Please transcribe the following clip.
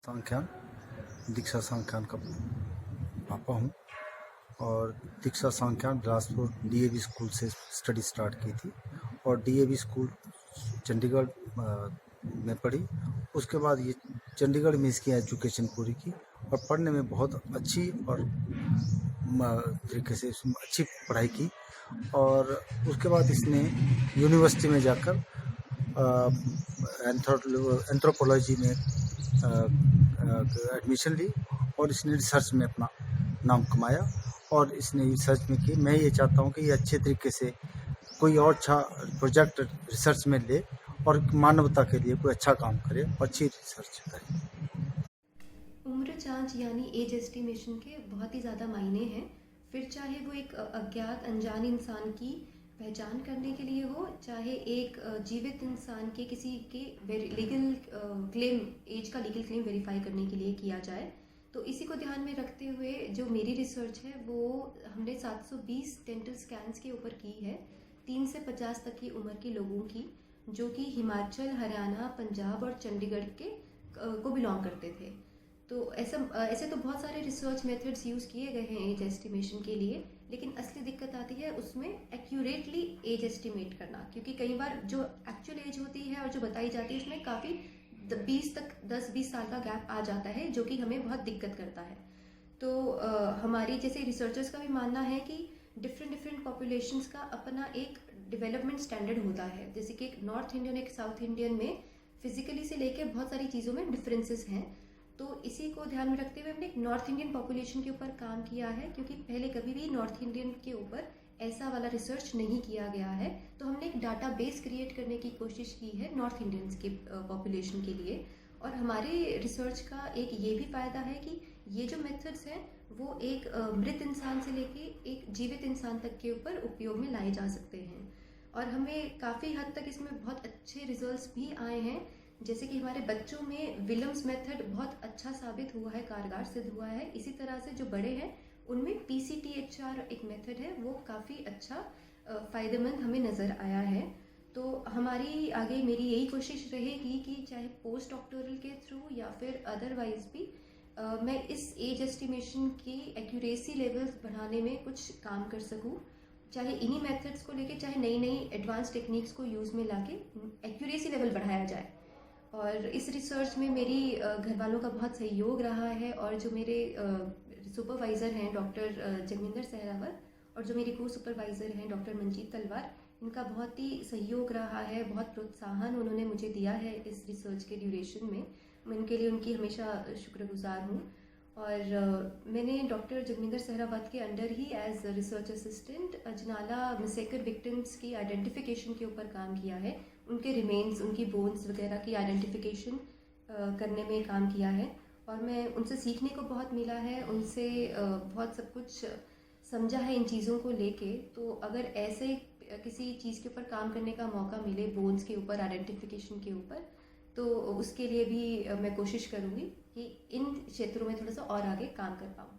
सांख्यान, दीक्षा सांख्यान का पापा हूँ और दीक्षा सांख्यान बिलासपुर डीएवी स्कूल से स्टडी स्टार्ट की थी और डीएवी स्कूल चंडीगढ़ में पढ़ी। उसके बाद ये चंडीगढ़ में इसकी एजुकेशन पूरी की और पढ़ने में बहुत अच्छी और तरीके से अच्छी पढ़ाई की और उसके बाद इसने यूनिवर्सिटी में जाकर एंथ्रोपोलॉजी में एडमिशन ली और इसने रिसर्च में अपना नाम कमाया और इसने रिसर्च में की। मैं ये चाहता हूँ कि ये अच्छे तरीके से कोई और अच्छा प्रोजेक्ट रिसर्च में ले और मानवता के लिए कोई अच्छा काम करे, अच्छी रिसर्च करे। उम्र जांच यानी एज एस्टिमेशन के बहुत ही ज़्यादा मायने हैं। फिर चाहे वो एक अज्ञात अनजान इंसान की पहचान करने के लिए हो, चाहे एक जीवित इंसान के किसी के लीगल क्लेम, एज का लीगल क्लेम वेरीफाई करने के लिए किया जाए। तो इसी को ध्यान में रखते हुए जो मेरी रिसर्च है वो हमने 720 डेंटल स्कैन्स के ऊपर की है 3 से 50 तक की उम्र के लोगों की, जो कि हिमाचल, हरियाणा, पंजाब और चंडीगढ़ के को बिलोंग करते थे। तो ऐसे तो बहुत सारे रिसर्च मेथड्स यूज़ किए गए हैं एज एस्टिमेशन के लिए, लेकिन असली दिक्कत आती है उसमें एक्यूरेटली एज एस्टिमेट करना, क्योंकि कई बार जो एक्चुअल एज होती है और जो बताई जाती है उसमें काफ़ी 10-20 साल का गैप आ जाता है, जो कि हमें बहुत दिक्कत करता है। तो हमारी जैसे रिसर्चर्स का भी मानना है कि डिफरेंट पॉपुलेशंस का अपना एक डेवलपमेंट स्टैंडर्ड होता है। जैसे कि एक नॉर्थ इंडियन एक साउथ इंडियन में फिजिकली से लेके बहुत सारी चीज़ों में डिफरेंसेस हैं। तो इसी को ध्यान में रखते हुए हमने एक नॉर्थ इंडियन पॉपुलेशन के ऊपर काम किया है, क्योंकि पहले कभी भी नॉर्थ इंडियन के ऊपर ऐसा वाला रिसर्च नहीं किया गया है। तो हमने एक डाटा बेस क्रिएट करने की कोशिश की है नॉर्थ इंडियंस के पॉपुलेशन के लिए। और हमारे रिसर्च का एक ये भी फ़ायदा है कि ये जो मेथड्स हैं वो एक मृत इंसान से लेके एक जीवित इंसान तक के ऊपर उपयोग में लाए जा सकते हैं। और हमें काफ़ी हद तक इसमें बहुत अच्छे रिजल्ट्स भी आए हैं। जैसे कि हमारे बच्चों में विलियम्स मेथड बहुत अच्छा साबित हुआ है, कारगर सिद्ध हुआ है। इसी तरह से जो बड़े हैं उनमें PCTHR एक मेथड है, वो काफ़ी अच्छा फ़ायदेमंद हमें नज़र आया है। तो हमारी आगे मेरी यही कोशिश रहेगी कि चाहे पोस्ट डॉक्टोरल के थ्रू या फिर अदरवाइज भी मैं इस एज एस्टिमेशन की एक्यूरेसी लेवल्स बढ़ाने में कुछ काम कर सकूं, चाहे इन्हीं मेथड्स को लेके, चाहे नई नई एडवांस टेक्निक्स को यूज़ में लाके एक्यूरेसी लेवल बढ़ाया जाए। और इस रिसर्च में मेरी घर वालों का बहुत सहयोग रहा है, और जो मेरे सुपरवाइज़र हैं डॉक्टर जगमिंदर सहरावत और जो मेरी को सुपरवाइज़र हैं डॉक्टर मंजीत तलवार, इनका बहुत ही सहयोग रहा है, बहुत प्रोत्साहन उन्होंने मुझे दिया है इस रिसर्च के ड्यूरेशन में। मैं उनके लिए उनकी हमेशा शुक्रगुजार हूँ। और मैंने डॉक्टर जगमिंदर सहरावत के अंडर ही as research assistant Ajnala massacre victims की आइडेंटिफिकेशन के ऊपर काम किया है। उनके रिमेन्स, उनकी बोन्स वगैरह की आइडेंटिफिकेशन करने में काम किया है। और मैं उनसे सीखने को बहुत मिला है, उनसे बहुत सब कुछ समझा है इन चीज़ों को लेके। तो अगर ऐसे किसी चीज़ के ऊपर काम करने का मौका मिले, बोन्स के ऊपर, आइडेंटिफिकेशन के ऊपर, तो उसके लिए भी मैं कोशिश करूँगी कि इन क्षेत्रों में थोड़ा सा और आगे काम कर पाऊँ।